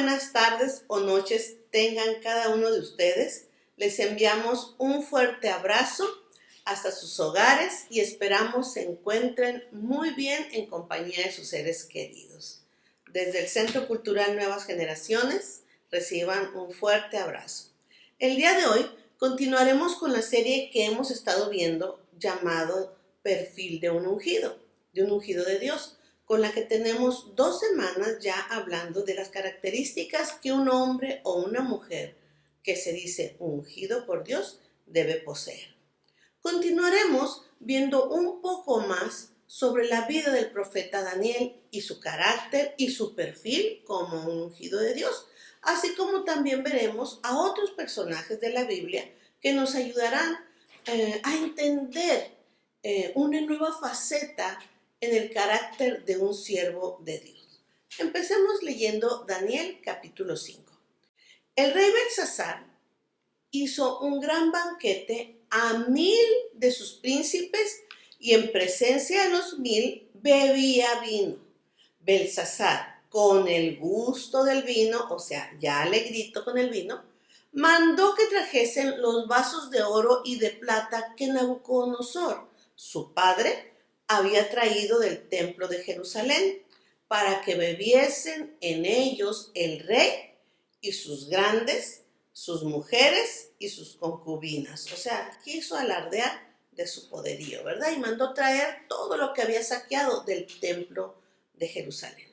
buenas tardes o noches tengan cada uno de ustedes. Les enviamos un fuerte abrazo hasta sus hogares y esperamos se encuentren muy bien en compañía de sus seres queridos. Desde el Centro Cultural Nuevas Generaciones, reciban un fuerte abrazo. El día de hoy continuaremos con la serie que hemos estado viendo llamado Perfil de un ungido de Dios, con la que tenemos 2 semanas ya hablando de las características que un hombre o una mujer que se dice ungido por Dios debe poseer. Continuaremos viendo un poco más sobre la vida del profeta Daniel y su carácter y su perfil como un ungido de Dios, así como también veremos a otros personajes de la Biblia que nos ayudarán a entender una nueva faceta en el carácter de un siervo de Dios. Empecemos leyendo Daniel capítulo 5. El rey Belsasar hizo un gran banquete a 1000 de sus príncipes y en presencia de los 1000 bebía vino. Belsasar, con el gusto del vino, o sea, ya alegrito con el vino, mandó que trajesen los vasos de oro y de plata que Nabucodonosor, su padre, había traído del templo de Jerusalén, para que bebiesen en ellos el rey y sus grandes, sus mujeres y sus concubinas. O sea, quiso alardear de su poderío, ¿verdad? Y mandó traer todo lo que había saqueado del templo de Jerusalén.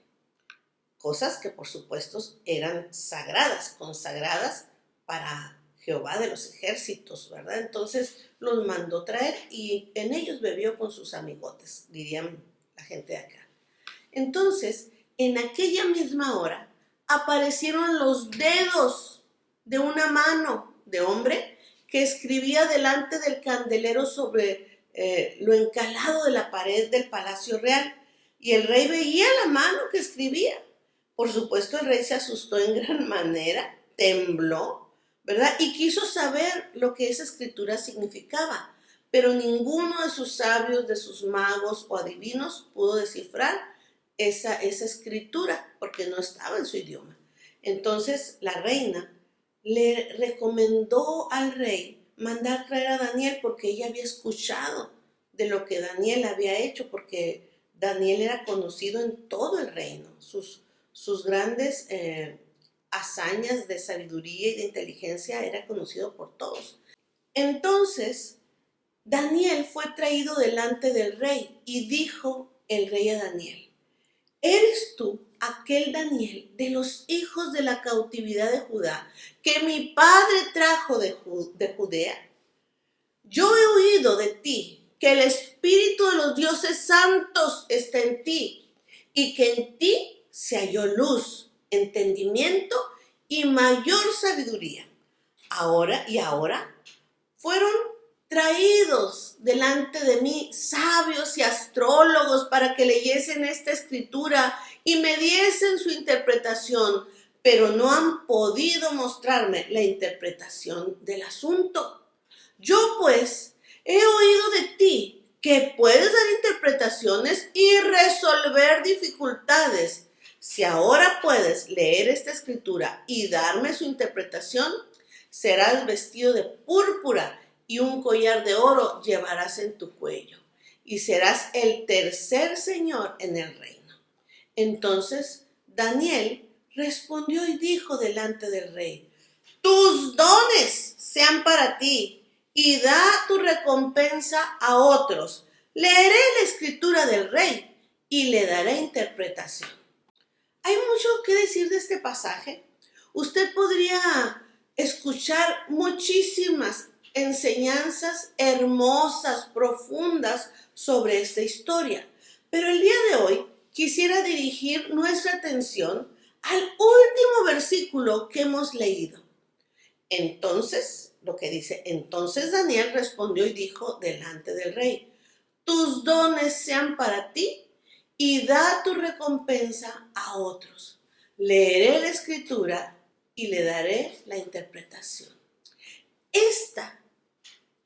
Cosas que por supuesto eran sagradas, consagradas para Jehová de los ejércitos, ¿verdad? Entonces los mandó traer y en ellos bebió con sus amigotes, dirían la gente de acá. Entonces, en aquella misma hora, aparecieron los dedos de una mano de hombre que escribía delante del candelero sobre lo encalado de la pared del palacio real. Y el rey veía la mano que escribía. Por supuesto, el rey se asustó en gran manera, tembló, ¿verdad? Y quiso saber lo que esa escritura significaba. Pero ninguno de sus sabios, de sus magos o adivinos pudo descifrar esa escritura porque no estaba en su idioma. Entonces la reina le recomendó al rey mandar traer a Daniel porque ella había escuchado de lo que Daniel había hecho, porque Daniel era conocido en todo el reino, sus grandes hazañas de sabiduría y de inteligencia era conocido por todos. Entonces Daniel fue traído delante del rey y dijo el rey a Daniel: ¿eres tú aquel Daniel de los hijos de la cautividad de Judá que mi padre trajo de Judea? Yo he oído de ti que el espíritu de los dioses santos está en ti y que en ti se halló luz, entendimiento y mayor sabiduría. Ahora fueron traídos delante de mí sabios y astrólogos para que leyesen esta escritura y me diesen su interpretación, pero no han podido mostrarme la interpretación del asunto. Yo pues he oído de ti que puedes dar interpretaciones y resolver dificultades. Si ahora puedes leer esta escritura y darme su interpretación, serás vestido de púrpura y un collar de oro llevarás en tu cuello, y serás el tercer señor en el reino. Entonces Daniel respondió y dijo delante del rey: tus dones sean para ti, y da tu recompensa a otros. Leeré la escritura del rey y le daré interpretación. Hay mucho que decir de este pasaje. Usted podría escuchar muchísimas enseñanzas hermosas, profundas sobre esta historia. Pero el día de hoy quisiera dirigir nuestra atención al último versículo que hemos leído. Entonces, lo que dice: entonces Daniel respondió y dijo delante del rey: tus dones sean para ti y da tu recompensa a otros. Leeré la escritura y le daré la interpretación. Esta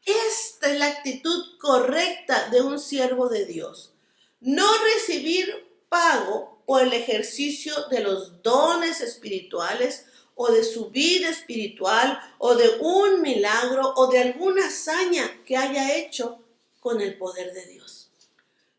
es la actitud correcta de un siervo de Dios. No recibir pago o el ejercicio de los dones espirituales o de su vida espiritual o de un milagro o de alguna hazaña que haya hecho con el poder de Dios.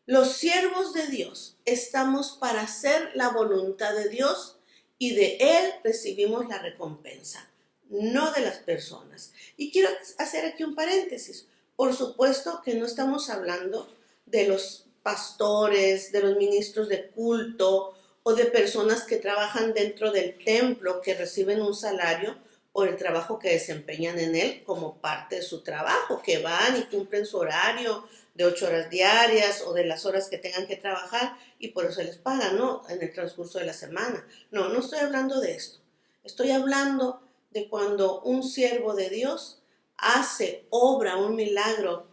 Los siervos de Dios estamos para hacer la voluntad de Dios y de Él recibimos la recompensa, no de las personas. Y quiero hacer aquí un paréntesis. Por supuesto que no estamos hablando de los pastores, de los ministros de culto o de personas que trabajan dentro del templo que reciben un salario por el trabajo que desempeñan en él como parte de su trabajo, que van y cumplen su horario de 8 horas diarias o de las horas que tengan que trabajar y por eso les pagan, ¿no? En el transcurso de la semana. No, no estoy hablando de esto. Estoy hablando de cuando un siervo de Dios hace obra, un milagro,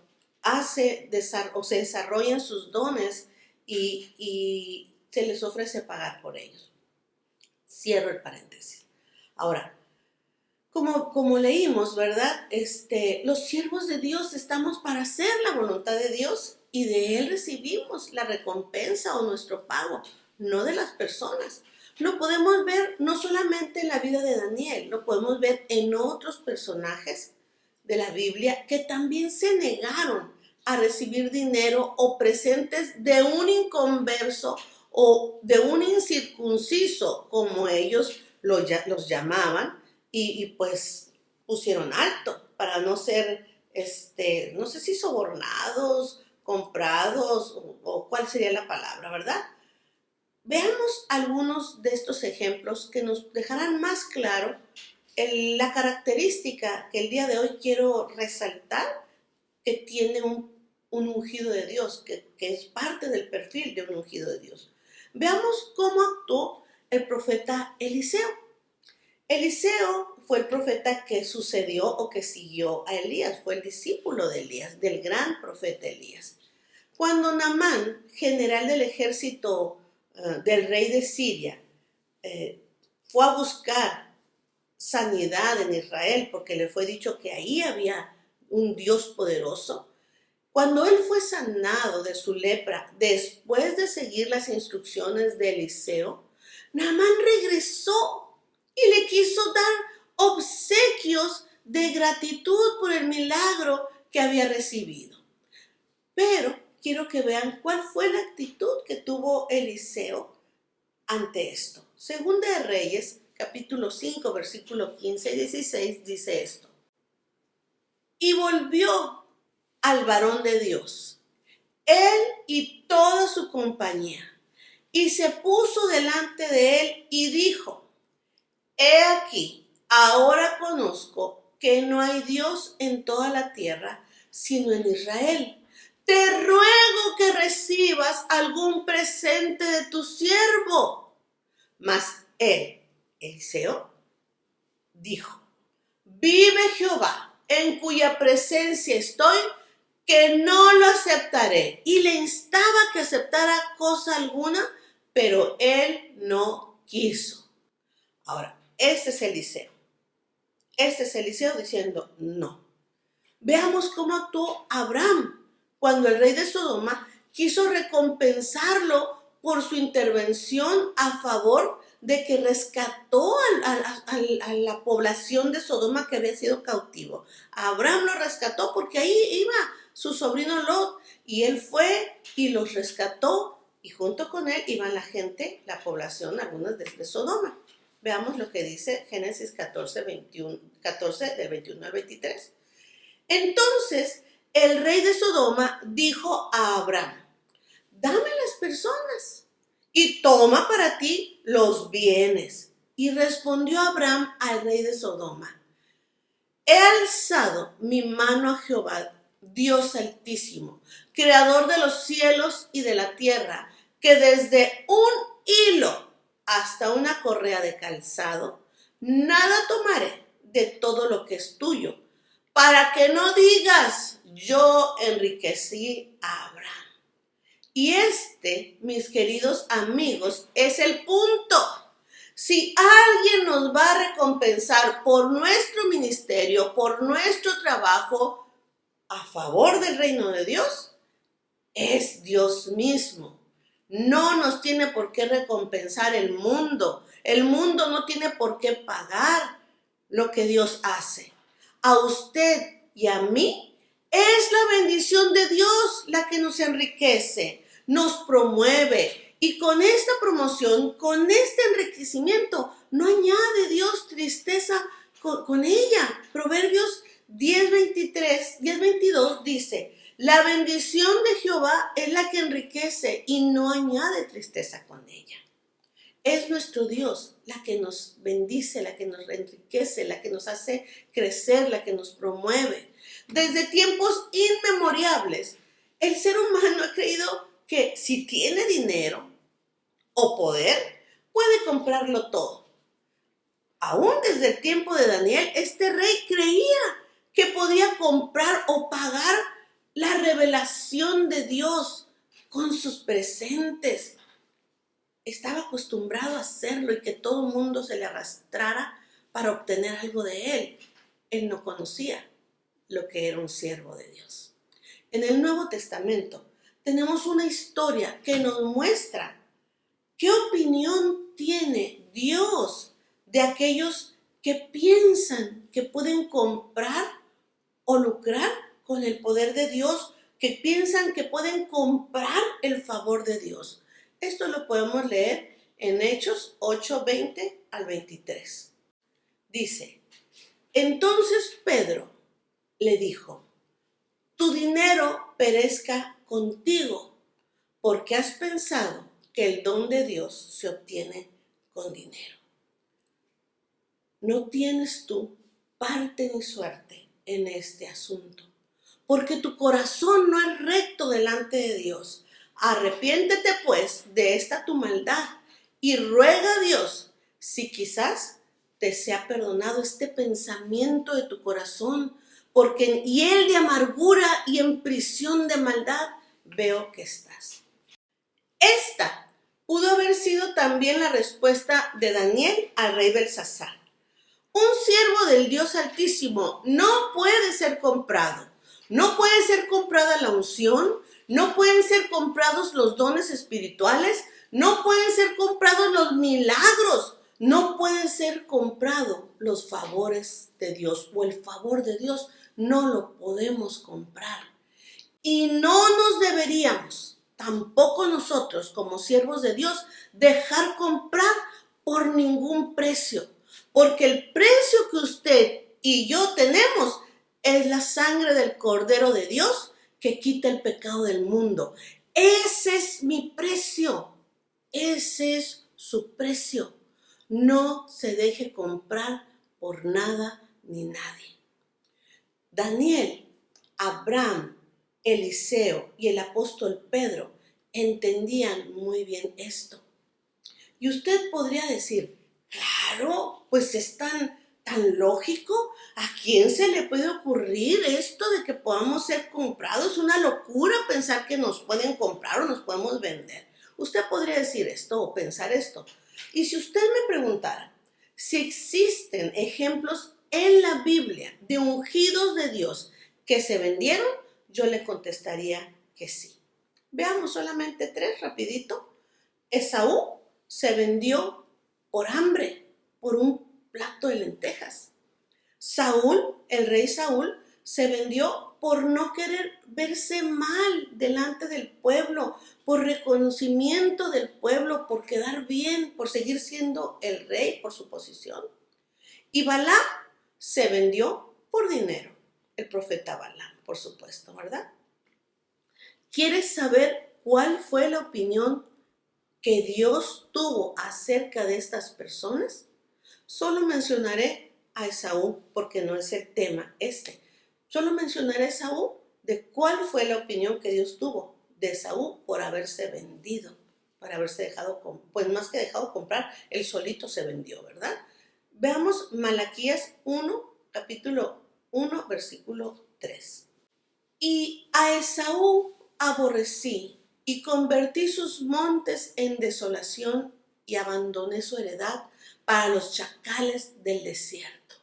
se desarrollan sus dones y se les ofrece pagar por ellos. Cierro el paréntesis. Ahora, como leímos, ¿verdad? Los siervos de Dios estamos para hacer la voluntad de Dios y de Él recibimos la recompensa o nuestro pago, no de las personas. Lo podemos ver no solamente en la vida de Daniel, lo podemos ver en otros personajes de la Biblia que también se negaron a recibir dinero o presentes de un inconverso o de un incircunciso, como ellos los llamaban, y pues pusieron alto para no ser, no sé si sobornados, comprados o cuál sería la palabra, ¿verdad? Veamos algunos de estos ejemplos que nos dejarán más claro la característica que el día de hoy quiero resaltar, que tiene un ungido de Dios, que es parte del perfil de un ungido de Dios. Veamos cómo actuó el profeta Eliseo. Eliseo fue el profeta que sucedió o que siguió a Elías, fue el discípulo de Elías, del gran profeta Elías. Cuando Naamán, general del ejército del rey de Siria, fue a buscar sanidad en Israel porque le fue dicho que ahí había un Dios poderoso, cuando él fue sanado de su lepra después de seguir las instrucciones de Eliseo, Naamán regresó y le quiso dar obsequios de gratitud por el milagro que había recibido. Pero quiero que vean cuál fue la actitud que tuvo Eliseo ante esto. Segunda de Reyes, capítulo 5, versículo 15 y 16, dice esto. Y volvió al varón de Dios, él y toda su compañía, y se puso delante de él y dijo: He aquí, ahora conozco que no hay Dios en toda la tierra, sino en Israel. Te ruego que recibas algún presente de tu siervo. Mas él, Eliseo, dijo: Vive Jehová, en cuya presencia estoy, que no lo aceptaré. Y le instaba que aceptara cosa alguna, pero él no quiso. Ahora, este es Eliseo. Este es Eliseo diciendo no. Veamos cómo actuó Abraham cuando el rey de Sodoma quiso recompensarlo por su intervención a favor de que rescató a la población de Sodoma que había sido cautivo. Abraham lo rescató porque ahí iba su sobrino Lot y él fue y los rescató y junto con él iban la gente, la población, algunas de Sodoma. Veamos lo que dice Génesis 14, del 21 al 23. Entonces el rey de Sodoma dijo a Abraham: Dame las personas y toma para ti los bienes. Y respondió Abraham al rey de Sodoma: He alzado mi mano a Jehová, Dios altísimo, creador de los cielos y de la tierra, que desde un hilo hasta una correa de calzado, nada tomaré de todo lo que es tuyo, para que no digas: yo enriquecí a Abraham. Y mis queridos amigos, es el punto. Si alguien nos va a recompensar por nuestro ministerio, por nuestro trabajo, a favor del reino de Dios, es Dios mismo. No nos tiene por qué recompensar el mundo. El mundo no tiene por qué pagar lo que Dios hace. A usted y a mí es la bendición de Dios la que nos enriquece, nos promueve. Y con esta promoción, con este enriquecimiento, no añade Dios tristeza con ella. Proverbios 10:22 dice: la bendición de Jehová es la que enriquece y no añade tristeza con ella. Es nuestro Dios la que nos bendice, la que nos enriquece, la que nos hace crecer, la que nos promueve. Desde tiempos inmemorables, el ser humano ha creído que si tiene dinero o poder, puede comprarlo todo. Aún desde el tiempo de Daniel, este rey creía que podía comprar o pagar la revelación de Dios con sus presentes. Estaba acostumbrado a hacerlo y que todo el mundo se le arrastrara para obtener algo de él. Él no conocía lo que era un siervo de Dios. En el Nuevo Testamento tenemos una historia que nos muestra qué opinión tiene Dios de aquellos que piensan que pueden comprar o lucrar con el poder de Dios, que piensan que pueden comprar el favor de Dios. Esto lo podemos leer en Hechos 8:20 al 23. Dice: entonces Pedro le dijo: tu dinero perezca contigo, porque has pensado que el don de Dios se obtiene con dinero. No tienes tú parte ni suerte en este asunto, porque tu corazón no es recto delante de Dios. Arrepiéntete pues de esta tu maldad y ruega a Dios si quizás te sea perdonado este pensamiento de tu corazón, porque en hiel de amargura y en prisión de maldad veo que estás. Esta pudo haber sido también la respuesta de Daniel al rey Belsasar. Un siervo del Dios Altísimo no puede ser comprado. No puede ser comprada la unción, no pueden ser comprados los dones espirituales, no pueden ser comprados los milagros, no pueden ser comprados los favores de Dios o el favor de Dios. No lo podemos comprar. Y no nos deberíamos, tampoco nosotros como siervos de Dios, dejar comprar por ningún precio. Porque el precio que usted y yo tenemos es la sangre del Cordero de Dios que quita el pecado del mundo. Ese es mi precio. Ese es su precio. No se deje comprar por nada ni nadie. Daniel, Abraham, Eliseo y el apóstol Pedro entendían muy bien esto. Y usted podría decir: claro, pues es tan lógico. ¿A quién se le puede ocurrir esto de que podamos ser comprados? Es una locura pensar que nos pueden comprar o nos podemos vender. Usted podría decir esto o pensar esto. Y si usted me preguntara si existen ejemplos en la Biblia de ungidos de Dios que se vendieron, yo le contestaría que sí. Veamos solamente 3 rapidito. Esaú se vendió por hambre, por un plato de lentejas. Saúl, el rey Saúl, se vendió por no querer verse mal delante del pueblo, por reconocimiento del pueblo, por quedar bien, por seguir siendo el rey, por su posición. Y Balaam se vendió por dinero. El profeta Balaam, por supuesto, ¿verdad? ¿Quieres saber cuál fue la opinión que Dios tuvo acerca de estas personas? Solo mencionaré a Esaú porque no es el tema este. Solo mencionaré a Esaú de cuál fue la opinión que Dios tuvo de Esaú por haberse vendido, por haberse dejado, pues más que dejado comprar, él solito se vendió, ¿verdad? Veamos Malaquías 1, capítulo 1, versículo 3. Y a Esaú aborrecí y convertí sus montes en desolación y abandoné su heredad para los chacales del desierto.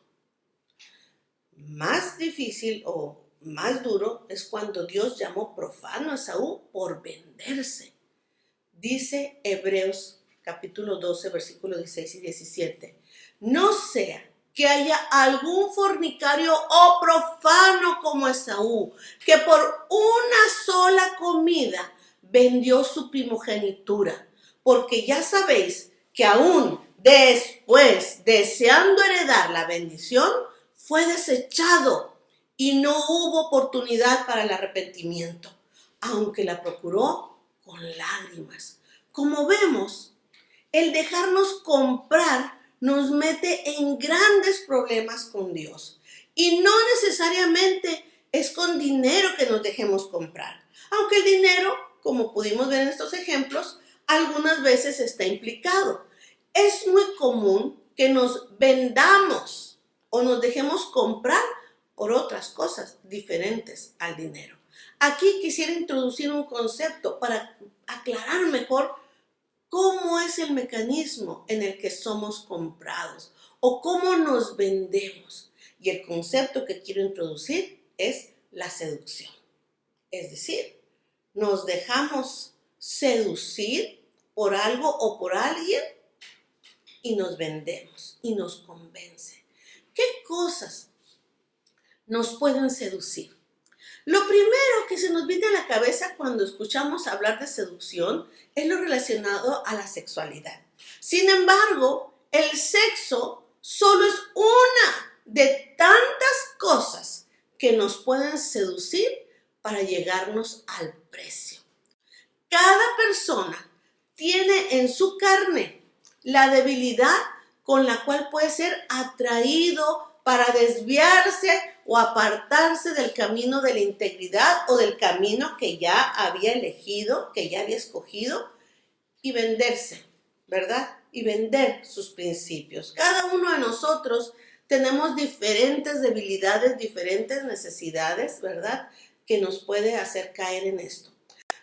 Más difícil o más duro es cuando Dios llamó profano a Esaú por venderse. Dice Hebreos capítulo 12, versículos 16 y 17. No sea que haya algún fornicario o profano como Esaú, que por una sola comida vendió su primogenitura, porque ya sabéis que aún después, deseando heredar la bendición, fue desechado y no hubo oportunidad para el arrepentimiento, aunque la procuró con lágrimas. Como vemos, el dejarnos comprar nos mete en grandes problemas con Dios. Y no necesariamente es con dinero que nos dejemos comprar. Aunque el dinero, como pudimos ver en estos ejemplos, algunas veces está implicado. Es muy común que nos vendamos o nos dejemos comprar por otras cosas diferentes al dinero. Aquí quisiera introducir un concepto para aclarar mejor cómo es el mecanismo en el que somos comprados o cómo nos vendemos. Y el concepto que quiero introducir es la seducción. Es decir, nos dejamos seducir por algo o por alguien y nos vendemos y nos convence. ¿Qué cosas nos pueden seducir? Lo primero que se nos viene a la cabeza cuando escuchamos hablar de seducción es lo relacionado a la sexualidad. Sin embargo, el sexo solo es una de tantas cosas que nos pueden seducir para llegarnos al precio. Cada persona tiene en su carne la debilidad con la cual puede ser atraído para desviarse o apartarse del camino de la integridad o del camino que ya había elegido, que ya había escogido, y venderse, ¿verdad? Y vender sus principios. Cada uno de nosotros tenemos diferentes debilidades, diferentes necesidades, ¿verdad? Que nos puede hacer caer en esto.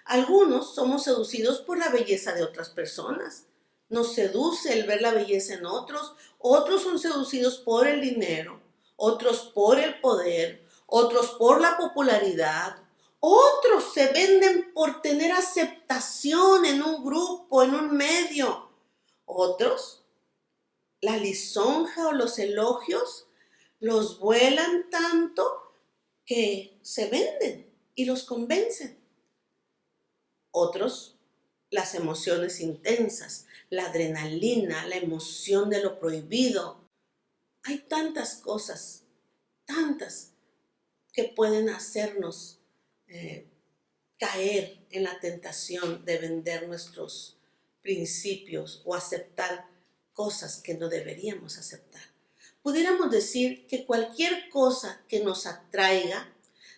Algunos somos seducidos por la belleza de otras personas. Nos seduce el ver la belleza en otros. Otros son seducidos por el dinero, otros por el poder, otros por la popularidad. Otros se venden por tener aceptación en un grupo, en un medio. Otros, la lisonja o los elogios los vuelan tanto que se venden y los convencen. Otros, las emociones intensas, la adrenalina, la emoción de lo prohibido. Hay tantas cosas, tantas, que pueden hacernos caer en la tentación de vender nuestros principios o aceptar cosas que no deberíamos aceptar. Pudiéramos decir que cualquier cosa que nos atraiga,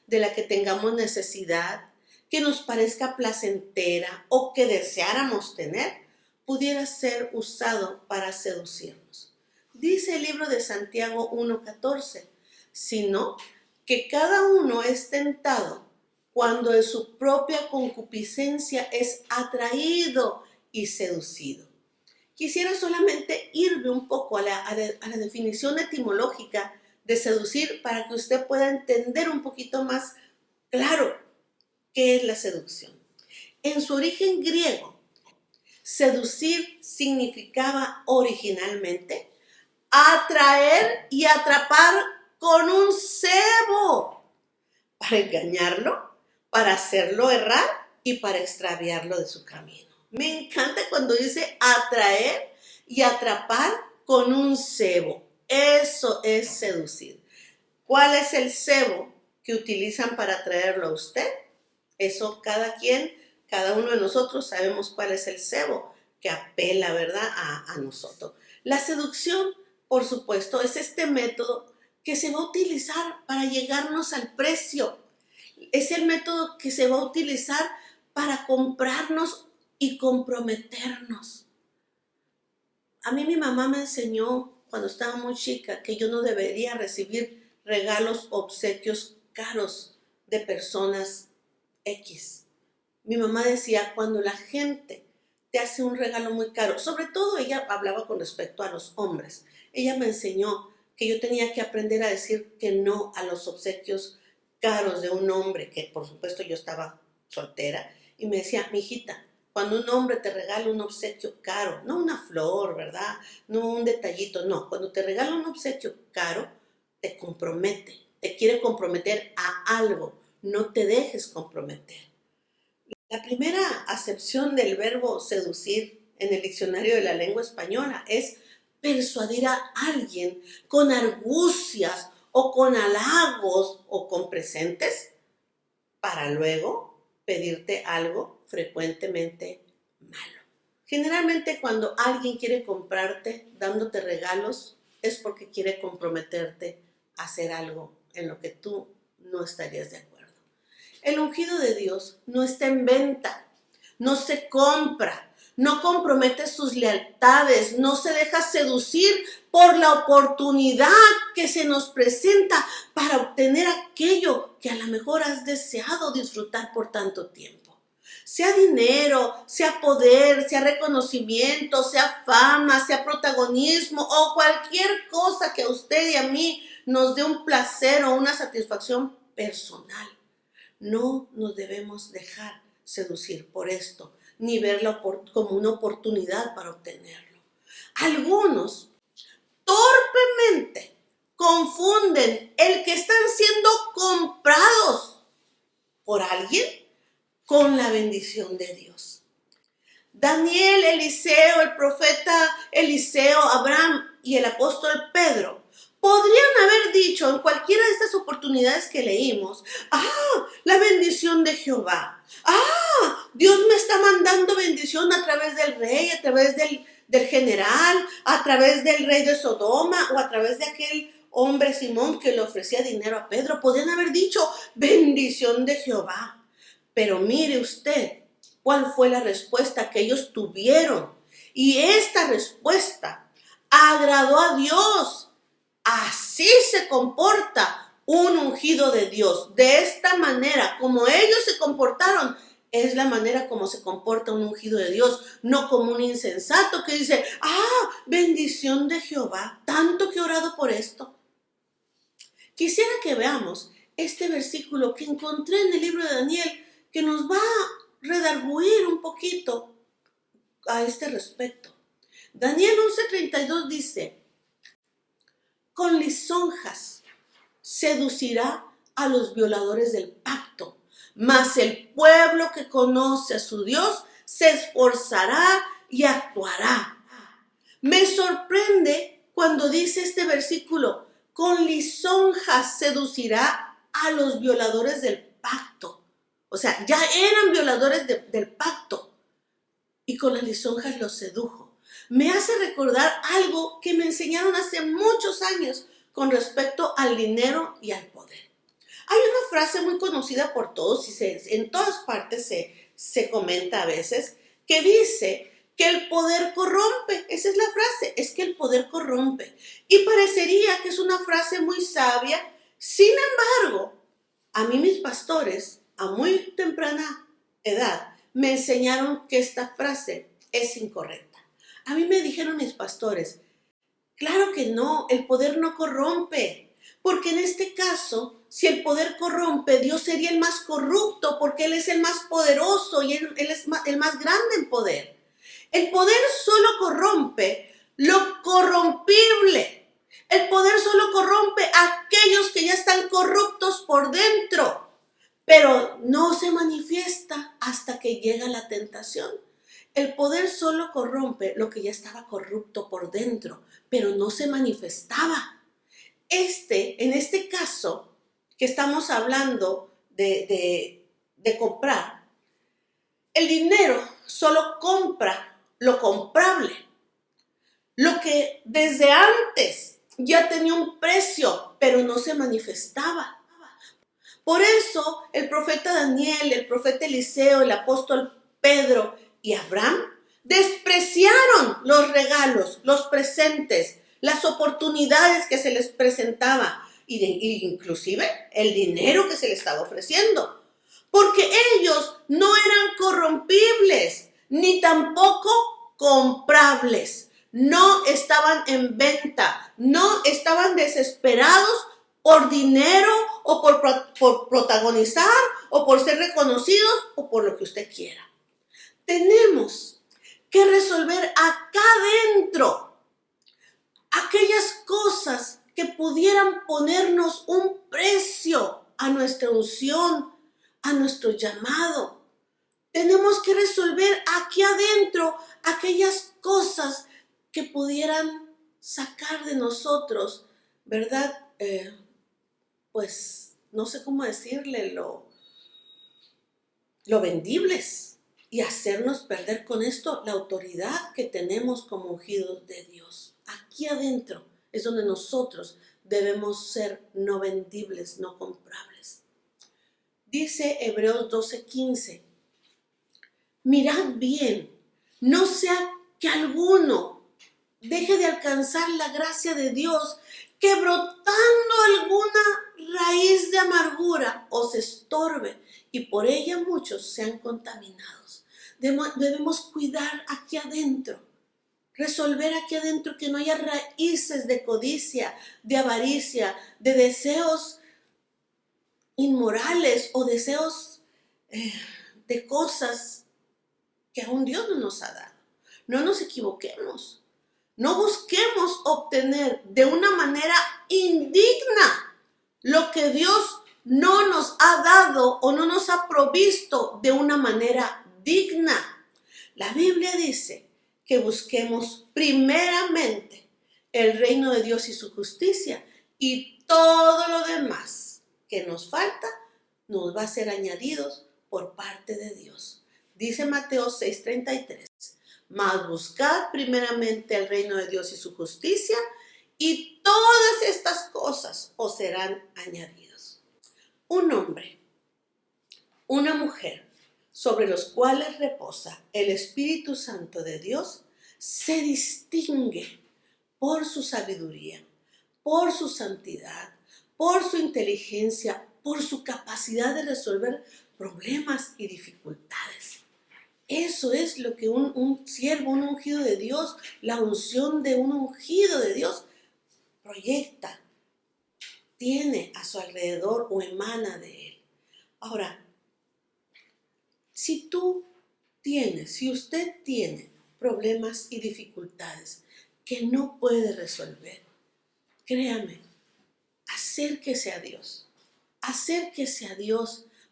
de la que tengamos necesidad, que nos parezca placentera o que deseáramos tener, pudiera ser usado para seducirnos. Dice el libro de Santiago 1:14, sino que cada uno es tentado cuando de su propia concupiscencia es atraído y seducido. Quisiera solamente irme un poco a la definición etimológica de seducir para que usted pueda entender un poquito más claro qué es la seducción. En su origen griego, seducir significaba originalmente atraer y atrapar con un cebo para engañarlo, para hacerlo errar y para extraviarlo de su camino. Me encanta cuando dice atraer y atrapar con un cebo. Eso es seducir. ¿Cuál es el cebo que utilizan para atraerlo a usted? Eso cada uno de nosotros sabemos cuál es el cebo que apela, ¿verdad?, a nosotros. La seducción, por supuesto, es este método que se va a utilizar para llegarnos al precio. Es el método que se va a utilizar para comprarnos y comprometernos. A mí mi mamá me enseñó cuando estaba muy chica que yo no debería recibir regalos, obsequios caros de personas X. Mi mamá decía, cuando la gente te hace un regalo muy caro, sobre todo ella hablaba con respecto a los hombres. Ella me enseñó que yo tenía que aprender a decir que no a los obsequios caros de un hombre, que por supuesto yo estaba soltera, y me decía, mijita, cuando un hombre te regala un obsequio caro, no una flor, ¿verdad? No un detallito, no. Cuando te regala un obsequio caro, te compromete, te quiere comprometer a algo. No te dejes comprometer. La primera acepción del verbo seducir en el diccionario de la lengua española es persuadir a alguien con argucias o con halagos o con presentes para luego pedirte algo frecuentemente malo. Generalmente cuando alguien quiere comprarte dándote regalos es porque quiere comprometerte a hacer algo en lo que tú no estarías de acuerdo. El ungido de Dios no está en venta, no se compra, no compromete sus lealtades, no se deja seducir por la oportunidad que se nos presenta para obtener aquello que a lo mejor has deseado disfrutar por tanto tiempo. Sea dinero, sea poder, sea reconocimiento, sea fama, sea protagonismo o cualquier cosa que a usted y a mí nos dé un placer o una satisfacción personal. No nos debemos dejar seducir por esto, ni verlo como una oportunidad para obtenerlo. Algunos torpemente confunden el que están siendo comprados por alguien con la bendición de Dios. Daniel, Eliseo, el profeta Eliseo, Abraham y el apóstol Pedro podrían haber dicho en cualquiera de estas oportunidades que leímos, la bendición de Jehová. Dios me está mandando bendición a través del rey, a través del general, a través del rey de Sodoma o a través de aquel hombre Simón que le ofrecía dinero a Pedro. Podrían haber dicho bendición de Jehová. Pero mire usted cuál fue la respuesta que ellos tuvieron. Y esta respuesta agradó a Dios. Así se comporta un ungido de Dios. De esta manera, como ellos se comportaron, es la manera como se comporta un ungido de Dios. No como un insensato que dice, bendición de Jehová, tanto que he orado por esto. Quisiera que veamos este versículo que encontré en el libro de Daniel, que nos va a redarguir un poquito a este respecto. Daniel 11:32 dice, con lisonjas seducirá a los violadores del pacto, mas el pueblo que conoce a su Dios se esforzará y actuará. Me sorprende cuando dice este versículo, con lisonjas seducirá a los violadores del pacto. O sea, ya eran violadores del pacto y con las lisonjas los sedujo. Me hace recordar algo que me enseñaron hace muchos años con respecto al dinero y al poder. Hay una frase muy conocida por todos y en todas partes se comenta a veces que dice que el poder corrompe. Esa es la frase, es que el poder corrompe. Y parecería que es una frase muy sabia. Sin embargo, a mí mis pastores, a muy temprana edad, me enseñaron que esta frase es incorrecta. A mí me dijeron mis pastores, claro que no, el poder no corrompe, porque en este caso, si el poder corrompe, Dios sería el más corrupto, porque Él es el más poderoso y Él es el más grande en poder. El poder solo corrompe lo corrompible. El poder solo corrompe a aquellos que ya están corruptos por dentro, pero no se manifiesta hasta que llega la tentación. El poder solo corrompe lo que ya estaba corrupto por dentro, pero no se manifestaba. En este caso que estamos hablando de comprar, el dinero solo compra lo comprable, lo que desde antes ya tenía un precio, pero no se manifestaba. Por eso el profeta Daniel, el profeta Eliseo, el apóstol Pedro y Abraham despreciaron los regalos, los presentes, las oportunidades que se les presentaba y inclusive el dinero que se les estaba ofreciendo, porque ellos no eran corrompibles ni tampoco comprables, no estaban en venta, no estaban desesperados por dinero o por protagonizar o por ser reconocidos o por lo que usted quiera. tenemos que resolver acá adentro aquellas cosas que pudieran ponernos un precio a nuestra unción, a nuestro llamado. Tenemos que resolver aquí adentro aquellas cosas que pudieran sacar de nosotros, ¿verdad? Pues no sé cómo decirle, lo vendibles, y hacernos perder con esto la autoridad que tenemos como ungidos de Dios. Aquí adentro es donde nosotros debemos ser no vendibles, no comprables. Dice Hebreos 12:15, mirad bien, no sea que alguno deje de alcanzar la gracia de Dios, que brotando alguna raíz de amargura os estorbe y por ella muchos sean contaminados. Debemos cuidar aquí adentro, resolver aquí adentro que no haya raíces de codicia, de avaricia, de deseos inmorales o deseos de cosas que aún Dios no nos ha dado. No nos equivoquemos. No busquemos obtener de una manera indigna lo que Dios no nos ha dado o no nos ha provisto de una manera digna. La Biblia dice que busquemos primeramente el reino de Dios y su justicia, y todo lo demás que nos falta nos va a ser añadidos por parte de Dios. Dice Mateo 6:33. Mas buscad primeramente el reino de Dios y su justicia, y todas estas cosas os serán añadidos. Un hombre, una mujer, sobre los cuales reposa el Espíritu Santo de Dios, se distingue por su sabiduría, por su santidad, por su inteligencia, por su capacidad de resolver problemas y dificultades. Eso es lo que un siervo, un ungido de Dios, la unción de un ungido de Dios proyecta, tiene a su alrededor o emana de él. Ahora, si usted tiene problemas y dificultades que no puede resolver, créame, acérquese a Dios,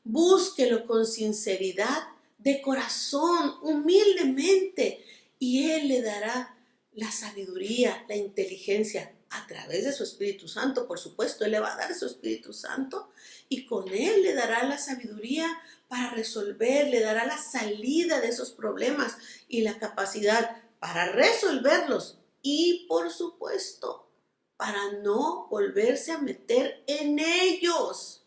búsquelo con sinceridad, de corazón, humildemente, y Él le dará la sabiduría, la inteligencia, a través de su Espíritu Santo, por supuesto. Él le va a dar su Espíritu Santo, y con Él le dará la sabiduría para resolver, le dará la salida de esos problemas y la capacidad para resolverlos, y por supuesto, para no volverse a meter en ellos.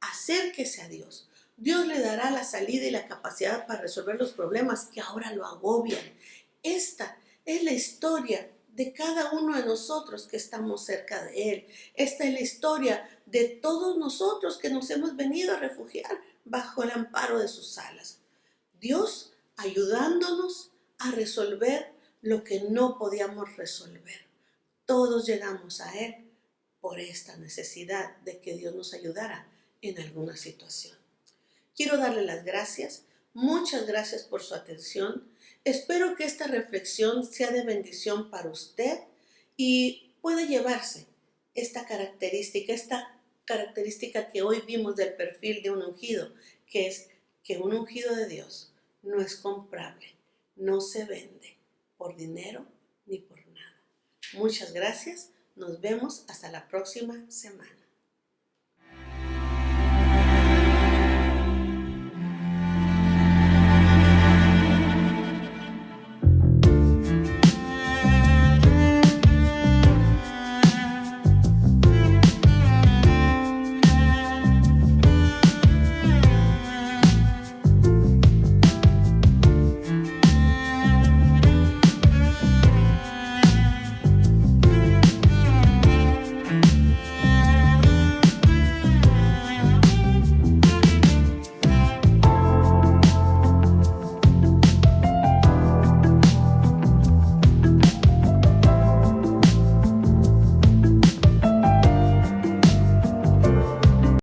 Acérquese a Dios. Dios le dará la salida y la capacidad para resolver los problemas que ahora lo agobian. Esta es la historia de cada uno de nosotros que estamos cerca de Él. Esta es la historia de todos nosotros que nos hemos venido a refugiar bajo el amparo de sus alas. Dios ayudándonos a resolver lo que no podíamos resolver. Todos llegamos a Él por esta necesidad de que Dios nos ayudara en alguna situación. Quiero darle las gracias, muchas gracias por su atención. Espero que esta reflexión sea de bendición para usted y pueda llevarse esta característica que hoy vimos del perfil de un ungido, que es que un ungido de Dios no es comprable, no se vende por dinero ni por nada. Muchas gracias, nos vemos hasta la próxima semana.